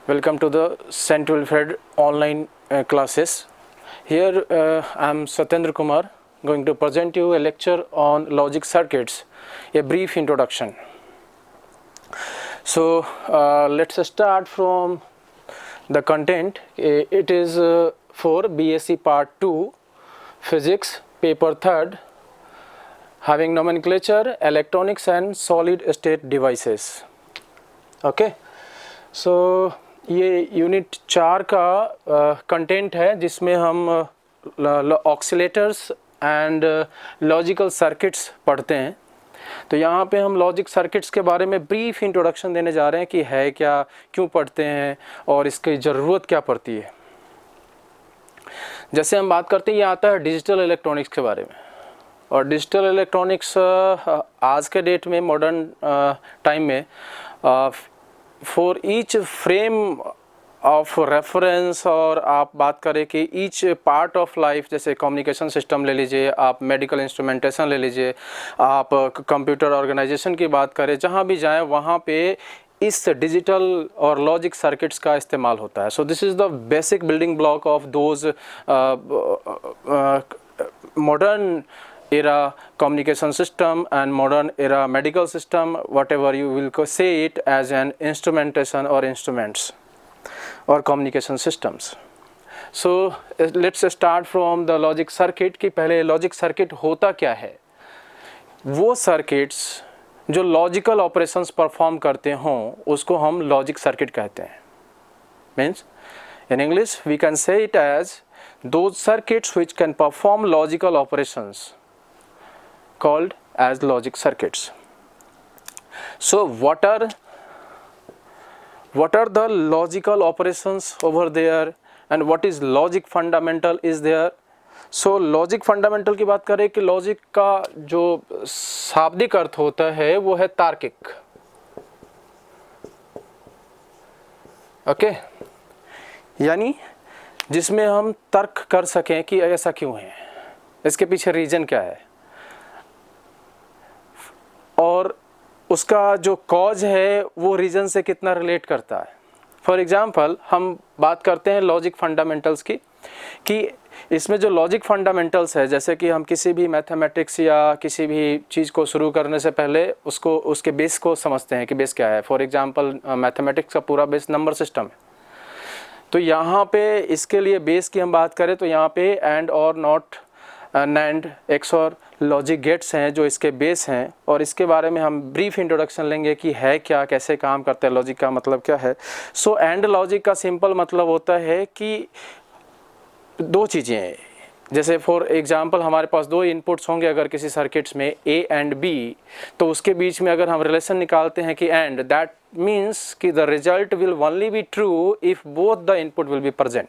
Welcome to the St. Wilfred online classes. Here I am Satyendra Kumar going to present you a lecture on logic circuits, a brief introduction. So let's start from the content. It is for BSc Part 2 Physics, Paper 3rd, having nomenclature Electronics and Solid State Devices. Okay, so ये unit 4 का content है जिसमें हम ऑक्सीलेटर्स and logical circuits पढ़ते हैं. तो यहाँ पे हम लॉजिक सर्किट्स के बारे में ब्रीफ इंट्रोडक्शन देने जा रहे हैं कि है क्या, क्यों पढ़ते हैं और इसकी ज़रूरत क्या पड़ती है. जैसे हम बात करते हैं, ये आता है डिजिटल इलेक्ट्रॉनिक्स के बारे में. और डिजिटल इलेक्ट्रॉनिक्स आज के डेट में मॉडर्न टाइम में for each frame of reference, और आप बात करें कि ईच पार्ट ऑफ लाइफ, जैसे कम्युनिकेशन सिस्टम ले लीजिए, आप मेडिकल इंस्ट्रूमेंटेशन ले लीजिए, आप कंप्यूटर ऑर्गेनाइजेशन की बात करें, जहाँ भी जाएं वहाँ पे इस डिजिटल और लॉजिक सर्किट्स का इस्तेमाल होता है. So this is the basic building block of those modern era communication system and modern era medical system, whatever you will say it, as an instrumentation or instruments or communication systems. So let's start from the logic circuit कि पहले logic circuit होता क्या है. वो circuits जो logical operations perform करते हों उसको हम logic circuit कहते हैं. Means in English we can say it as those circuits which can perform logical operations called as logic circuits. So what are the logical operations over there and what is logic fundamental is there. So logic fundamental की बात करें कि logic का जो शाब्दिक अर्थ होता है वो है तार्किक. ओके, यानी जिसमें हम तर्क कर सकें कि ऐसा क्यों है, इसके पीछे रीजन क्या है और उसका जो कॉज है वो रीजन से कितना रिलेट करता है. फॉर एग्जांपल हम बात करते हैं लॉजिक फंडामेंटल्स की, कि इसमें जो लॉजिक फंडामेंटल्स है, जैसे कि हम किसी भी मैथमेटिक्स या किसी भी चीज़ को शुरू करने से पहले उसके बेस को समझते हैं कि बेस क्या है. फॉर एग्जांपल मैथमेटिक्स का पूरा बेस नंबर सिस्टम है. तो यहाँ पे इसके लिए बेस की हम बात करें तो यहाँ पे and or not, NAND, XOR logic gates हैं जो इसके बेस हैं. और इसके बारे में हम ब्रीफ इंट्रोडक्शन लेंगे कि है क्या, कैसे काम करता है, लॉजिक का मतलब क्या है. सो एंड लॉजिक का सिंपल मतलब होता है कि दो चीज़ें हैं. जैसे फॉर एग्जांपल हमारे पास दो इनपुट्स होंगे अगर किसी सर्किट्स में ए एंड बी, तो उसके बीच में अगर हम रिलेशन निकालते हैं कि एंड, दैट मीन्स कि the result will only be true if both the input will be present.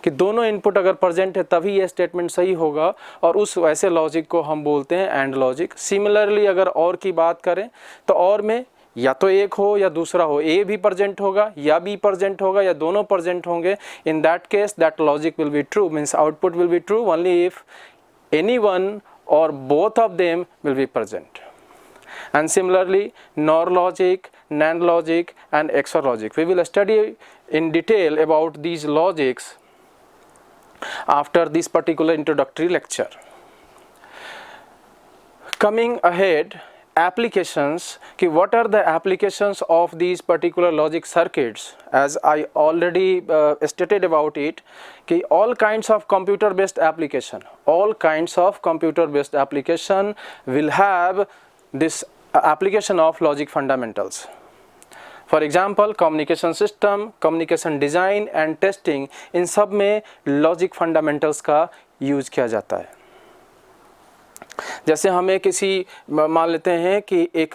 कि दोनों इनपुट अगर प्रेजेंट है तभी ये स्टेटमेंट सही होगा, और उस वैसे लॉजिक को हम बोलते हैं एंड लॉजिक. सिमिलरली अगर और की बात करें तो और में या तो एक हो या दूसरा हो, ए भी प्रेजेंट होगा या बी प्रेजेंट होगा या दोनों प्रेजेंट होंगे. In that case that logic will be true, means output will be true only if any one or both of them will be present. And similarly NOR logic, NAND logic and XOR logic, we will study in detail about these logics after this particular introductory lecture. Coming ahead, applications, कि what are the applications of these particular logic circuits. As I already stated about it, कि all kinds of computer based application will have this application of logic fundamentals. For example communication system, communication design and testing, इन सब में logic fundamentals का use किया जाता है. जैसे हमें किसी, मान लेते हैं कि एक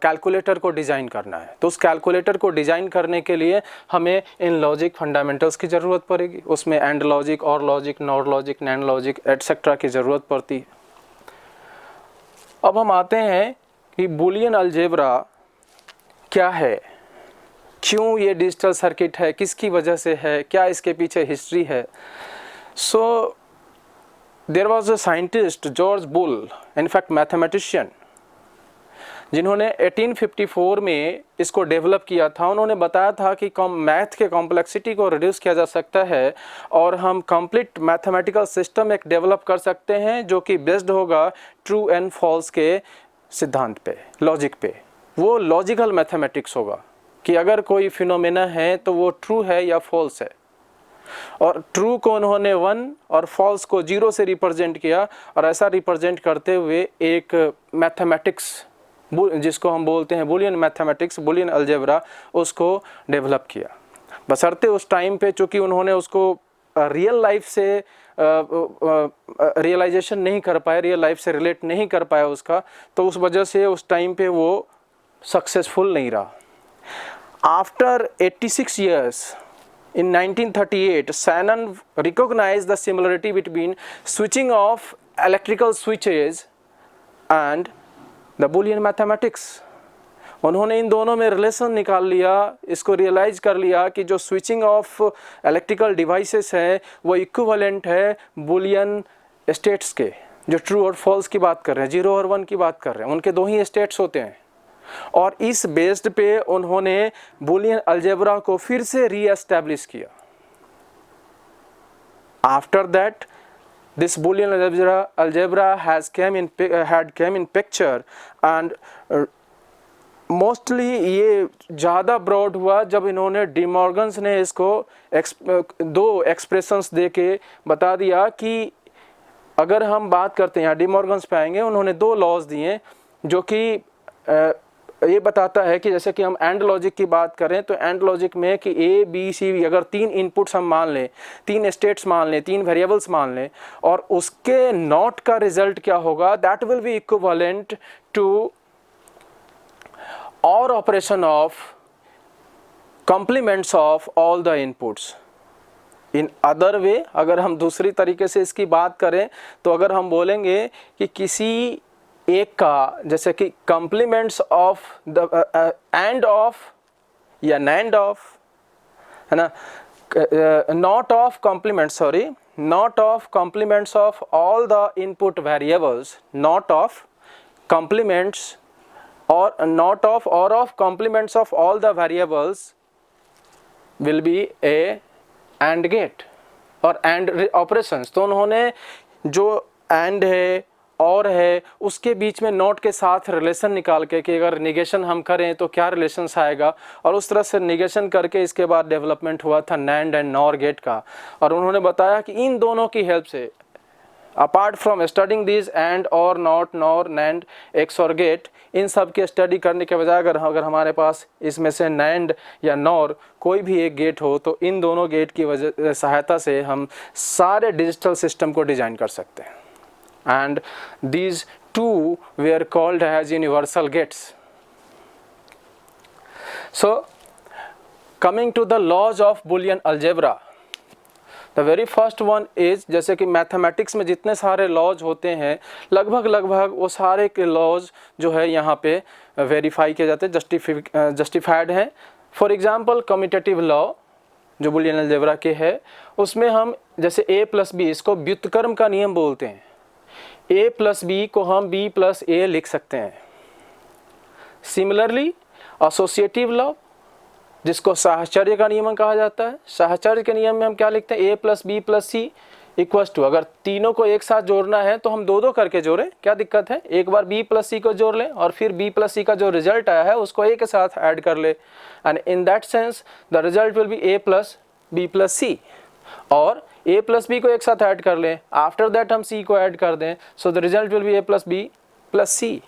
कैलकुलेटर को डिज़ाइन करना है, तो उस कैलकुलेटर को डिज़ाइन करने के लिए हमें इन लॉजिक फंडामेंटल्स की ज़रूरत पड़ेगी. उसमें एंड लॉजिक, और logic, nor logic, NAND logic etcetera की ज़रूरत पड़ती है. अब हम आते हैं कि बूलियन अलजेब्रा क्या है, क्यों ये डिजिटल सर्किट है, किसकी वजह से है, क्या इसके पीछे हिस्ट्री है. So there was a scientist George Boole, in fact mathematician, जिन्होंने 1854 में इसको डेवलप किया था, उन्होंने बताया था कि मैथ के कॉम्प्लेक्सिटी को रिड्यूस किया जा सकता है और हम कंप्लीट मैथमेटिकल सिस्टम एक डेवलप कर सकते हैं जो कि बेस्ड होगा ट्रू एंड फॉल्स के सिद्धांत पे, लॉजिक पे। वो लॉजिकल मैथमेटिक्स होगा कि अगर कोई फिनोमेना है तो वो ट्रू है या फॉल्स है, और ट्रू को उन्होंने 1 और फॉल्स को 0 से रिप्रेजेंट किया, और ऐसा रिप्रेजेंट करते हुए एक मैथमेटिक्स जिसको हम बोलते हैं बुलियन मैथमेटिक्स, बुलियन अलजेब्रा, उसको डेवलप किया। बशर्ते उस टाइम पे चूँकि उन्होंने उसको रियल लाइफ से रियलाइजेशन नहीं कर पाए, रियल लाइफ से रिलेट नहीं कर पाया उसका, तो उस वजह से उस टाइम पे वो सक्सेसफुल नहीं रहा। After 86 years in 1938, Shannon recognized the similarity between switching off electrical switches and the Boolean mathematics. उन्होंने इन दोनों में रिलेशन निकाल लिया, इसको रियलाइज कर लिया कि जो स्विचिंग ऑफ इलेक्ट्रिकल डिवाइसेस है वो इक्विवेलेंट है बुलियन स्टेट्स के, जो ट्रू और फॉल्स की बात कर रहे हैं, 0 और 1 की बात कर रहे हैं, उनके दो ही स्टेट्स होते हैं। और इस बेस्ड पे उन्होंने बुलियन अलजेब्रा को फिर से रीएस्टैब्लिश किया। After that this Boolean algebra had came in picture and mostly ये ज़्यादा ब्रॉड हुआ जब इन्होंने डी मॉर्गन्स ने इसको दो एक्सप्रेशंस दे के बता दिया कि अगर हम बात करते हैं, यहाँ डी मॉर्गन्स पे आएंगे, उन्होंने दो लॉज दिए जो कि ये बताता है कि जैसे कि हम एंड लॉजिक की बात करें तो एंड लॉजिक में कि ए बी सी अगर 3 इनपुट्स हम मान लें, 3 स्टेट्स मान लें, 3 वेरिएबल्स मान लें, और उसके नॉट का रिजल्ट क्या होगा, that will be equivalent to or operation of complements of all the inputs. In other way, अगर हम दूसरी तरीके से इसकी बात करें तो अगर हम बोलेंगे कि किसी एक का, जैसे कि complements of the and of या नैंड ऑफ, है ना, not of complements, sorry, not of complements of all the input variables, not of complements or not of or of complements of all the variables will be a AND gate और AND operations। तो उन्होंने जो AND है और है उसके बीच में not के साथ रिलेशन निकाल के कि अगर निगेशन हम करें तो क्या रिलेशंस आएगा, और उस तरह से निगेशन करके इसके बाद डेवलपमेंट हुआ था NAND एंड NOR गेट का। और उन्होंने बताया कि इन दोनों की हेल्प से, apart from studying this and or not, nor, nand, XOR gate, इन सब की स्टडी करने के बजाय अगर हमारे पास इसमें से नैंड या नॉर कोई भी एक गेट हो तो इन दोनों गेट की वजह सहायता से हम सारे डिजिटल सिस्टम को डिजाइन कर सकते हैं। And these two were called as universal gates. So coming to the laws of Boolean algebra, the very first one is, जैसे कि मैथमेटिक्स में जितने सारे लॉज होते हैं लगभग वो सारे के लॉज जो है यहाँ पे वेरीफाई किए जाते हैं, जस्टिफाइड हैं। फॉर एग्जांपल कम्यूटेटिव लॉ जो बुलियन अलजेब्रा के है, उसमें हम जैसे a+b, इसको व्युत्क्रम का नियम बोलते हैं, a+b को हम b+a लिख सकते हैं। सिमिलरली एसोसिएटिव लॉ जिसको साहचर्य का नियम कहा जाता है, साहचर्य के नियम में हम क्या लिखते हैं, a+b+c इक्वल्स टू, अगर तीनों को एक साथ जोड़ना है तो हम दो दो करके जोड़ें, क्या दिक्कत है, एक बार b+c को जोड़ लें और फिर b+c का जो रिजल्ट आया है उसको a के साथ ऐड कर ले, and in that sense the result will be a+b+c, और a+b को एक साथ ऐड कर लें, आफ्टर दैट हम c को ऐड कर दें, so the result will be a+b+c।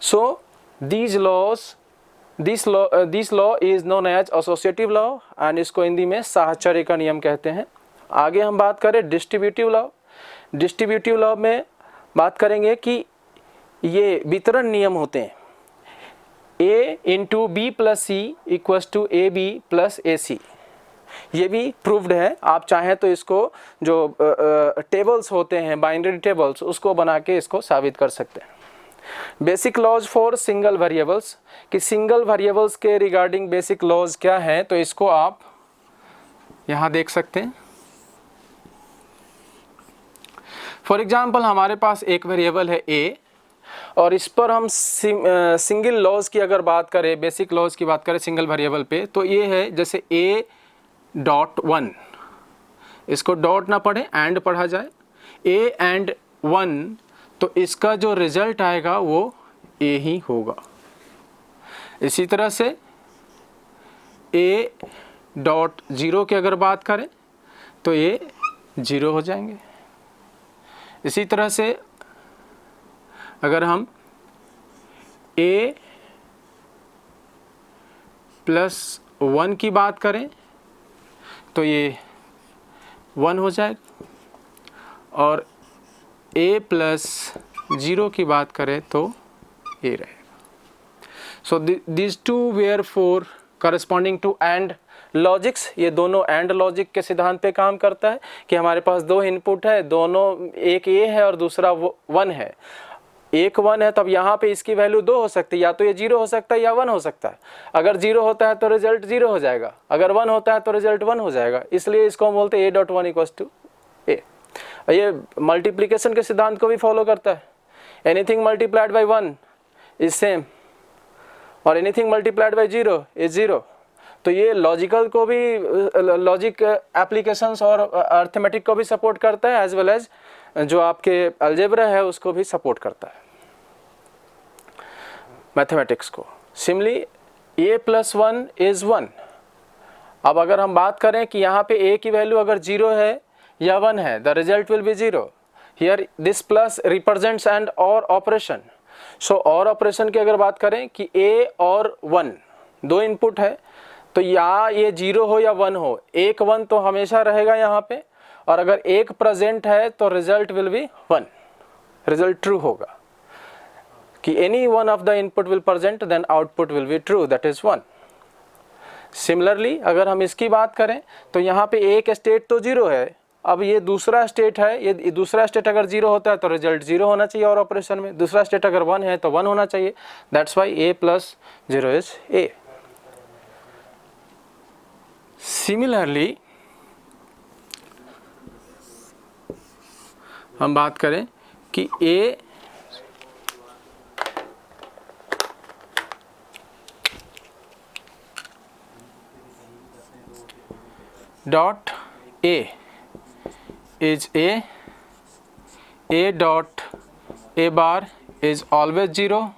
So this law is known as associative law and इसको हिंदी में साहचर्य का नियम कहते हैं। आगे हम बात करें डिस्ट्रीब्यूटिव लॉ। डिस्ट्रीब्यूटिव लॉ में बात करेंगे कि ये वितरण नियम होते हैं, a into b+c equals to ab+ac। ये भी प्रूव्ड है, आप चाहें तो इसको जो टेबल्स होते हैं, बाइनरी टेबल्स, उसको बना के इसको साबित कर सकते हैं। Basic laws for single variables, कि सिंगल वेरिएबल्स के रिगार्डिंग बेसिक लॉज क्या हैं, तो इसको आप यहाँ देख सकते हैं। फॉर एग्जाम्पल हमारे पास एक वेरिएबल है a और इस पर हम सिंगल लॉज की अगर बात करें, बेसिक लॉज की बात करें सिंगल वेरिएबल पे, तो ये है जैसे a.1, इसको डॉट ना पढ़े एंड पढ़ा जाए, a&1, तो इसका जो रिजल्ट आएगा वो a ही होगा। इसी तरह से a.0 की अगर बात करें तो ये 0 हो जाएंगे। इसी तरह से अगर हम a+1 की बात करें तो ये 1 हो जाएगा, और a+0 की बात करें तो ये रहेगा। सो these two were for corresponding to AND logics. ये दोनों एंड लॉजिक के सिद्धांत पे काम करता है कि हमारे पास दो इनपुट है, दोनों, एक ए है और दूसरा 1 है। एक 1 है तब यहाँ पे इसकी वैल्यू 2 हो सकती है, या तो ये 0 हो सकता है या 1 हो सकता है। अगर 0 होता है तो रिजल्ट 0 हो जाएगा, अगर 1 होता है तो रिजल्ट 1 हो जाएगा, इसलिए इसको हम बोलते हैं a.1 = a। ये मल्टीप्लिकेशन के सिद्धांत को भी फॉलो करता है। Anything multiplied by 1 is same और एनीथिंग मल्टीप्लाइड बाई 0 इज 0। तो ये लॉजिकल को भी, लॉजिक एप्लीकेशंस और अर्थमेटिक को भी सपोर्ट करता है, एज वेल एज जो आपके अलजेब्रा है उसको भी सपोर्ट करता है, मैथमेटिक्स को। Similarly a+1 is 1। अब अगर हम बात करें कि यहाँ पे a की वैल्यू अगर 0 है या 1 है, the result will B 0। Here this plus represents and और ऑपरेशन। सो और ऑपरेशन की अगर बात करें कि a और 1 दो इनपुट है, तो या ये 0 हो या 1 हो, 1 1 तो हमेशा रहेगा यहाँ पे, और अगर 1 प्रेजेंट है तो result will be 1, result true होगा कि any one of the input will present then output will be true, that is 1। Similarly अगर हम इसकी बात करें तो यहाँ पे एक स्टेट तो 0 है, अब ये दूसरा स्टेट है, ये दूसरा स्टेट अगर 0 होता है तो रिजल्ट 0 होना चाहिए, और ऑपरेशन में दूसरा स्टेट अगर 1 है तो 1 होना चाहिए, that's why a+0 is a। Similarly हम बात करें कि a dot a is a dot a bar is always 0,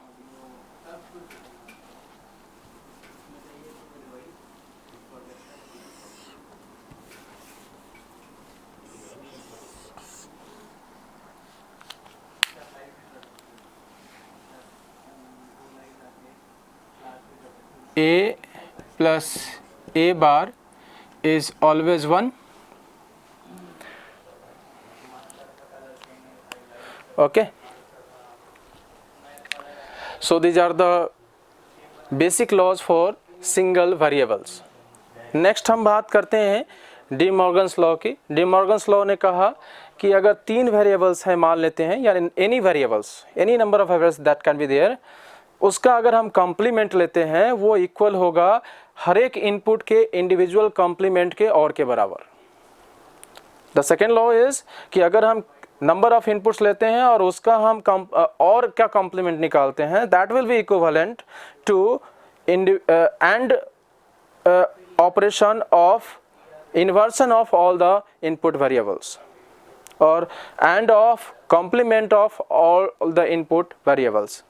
a plus a bar is always 1. Okay, so these are the basic laws for single variables. Next हम बात करते हैं D Morgan's law की। D Morgan's law ने कहा कि अगर 3 variables हैं मान लेते हैं, यानी any variables, any number of variables that can be there, उसका अगर हम कॉम्प्लीमेंट लेते हैं वो इक्वल होगा हर एक इनपुट के इंडिविजुअल कॉम्प्लीमेंट के और के बराबर। द सेकेंड लॉ इज कि अगर हम नंबर ऑफ इनपुट्स लेते हैं और उसका हम और क्या कॉम्प्लीमेंट निकालते हैं, that will be equivalent to and operation of inversion of all the input variables or and of complement of all the input variables.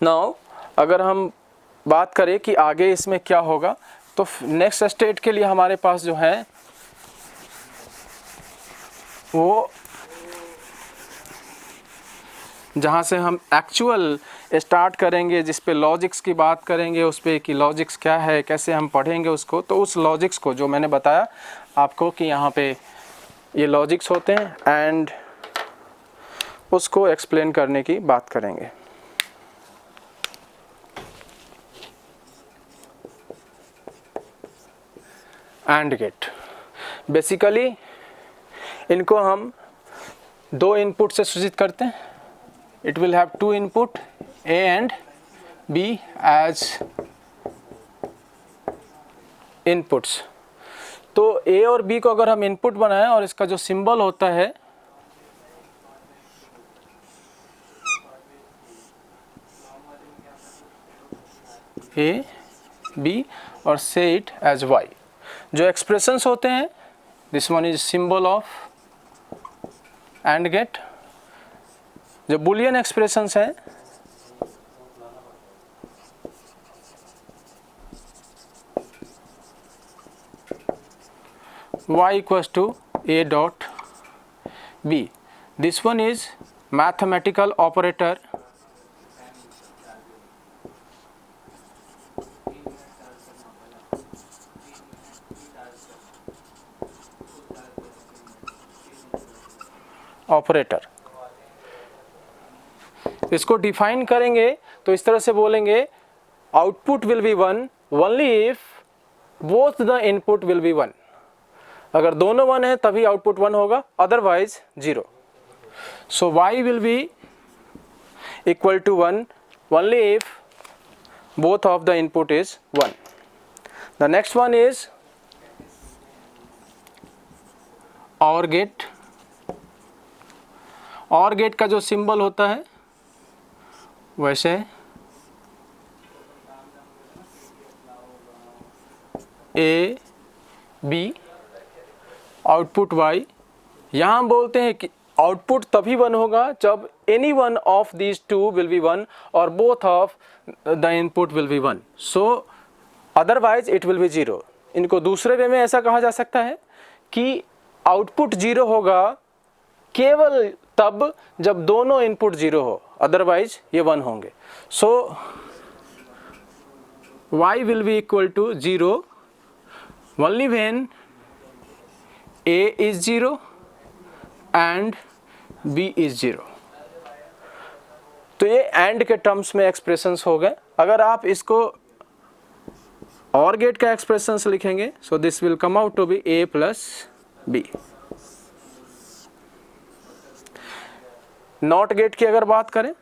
Now अगर हम बात करें कि आगे इसमें क्या होगा, तो नेक्स्ट स्टेट के लिए हमारे पास जो है वो जहाँ से हम एक्चुअल स्टार्ट करेंगे, जिस पे लॉजिक्स की बात करेंगे, उस पे कि लॉजिक्स क्या है, कैसे हम पढ़ेंगे उसको, तो उस लॉजिक्स को जो मैंने बताया आपको कि यहाँ पे ये लॉजिक्स होते हैं एंड उसको एक्सप्लेन करने की बात करेंगे। एंड गेट, बेसिकली इनको हम 2 इनपुट से सूचित करते हैं। It will have 2 input A and B as inputs। तो A और B को अगर हम इनपुट बनाएं और इसका जो सिंबल होता है A B और say it as Y। जो एक्सप्रेशंस होते हैं, this one is symbol of and gate. जो बुलियन एक्सप्रेशंस हैं, y equals to a dot b, this one is mathematical operator operator. इसको डिफाइन करेंगे तो इस तरह से बोलेंगे, output will be one only if both the input will be one. अगर दोनों वन है तभी आउटपुट वन होगा, otherwise zero. So y will be equal to one only if both of the input is one. The next one is or gate. Or gate का जो symbol होता है वैसे ए बी आउटपुट y। यहाँ हम बोलते हैं कि आउटपुट तभी वन होगा जब any one of these two will be one or both of the input will be one, so otherwise it will be zero. इनको दूसरे वे में ऐसा कहा जा सकता है कि आउटपुट जीरो होगा केवल तब जब दोनों इनपुट जीरो हो, अदरवाइज ये वन होंगे। So y will be equal to zero only when a is 0 and b is 0। तो ये एंड के टर्म्स में एक्सप्रेशंस हो गए। अगर आप इसको और गेट का एक्सप्रेशंस लिखेंगे, so this will come out to be a plus b। Not gate की अगर बात करें,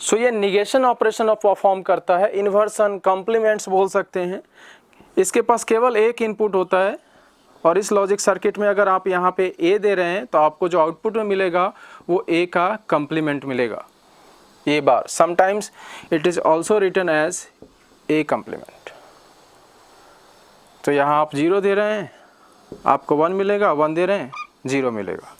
सो ये निगेशन ऑपरेशन ऑफ परफॉर्म करता है। इन्वर्सन, कॉम्प्लीमेंट्स बोल सकते हैं। इसके पास केवल एक इनपुट होता है और इस लॉजिक सर्किट में अगर आप यहाँ पे ए दे रहे हैं तो आपको जो आउटपुट में मिलेगा वो ए का कॉम्प्लीमेंट मिलेगा, A bar. Sometimes it is also written as A complement. तो यहाँ आप जीरो दे रहे हैं, आपको वन मिलेगा, वन दे रहे हैं, जीरो मिलेगा।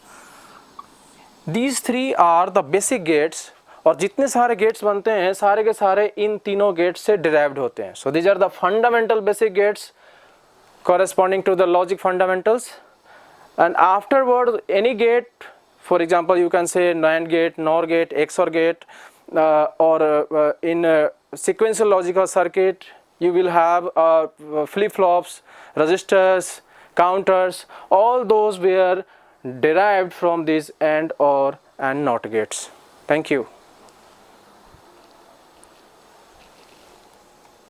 These three are the basic gates. और जितने सारे गेट्स बनते हैं सारे के सारे इन तीनों गेट्स से डिराइव्ड होते हैं। So these are the fundamental basic gates corresponding to the logic fundamentals, and afterward any gate, for example you can say NAND gate, NOR gate, XOR gate, or in sequential logical circuit you will have flip-flops, resistors, counters, all those were derived from these AND, OR and NOT gates. Thank you.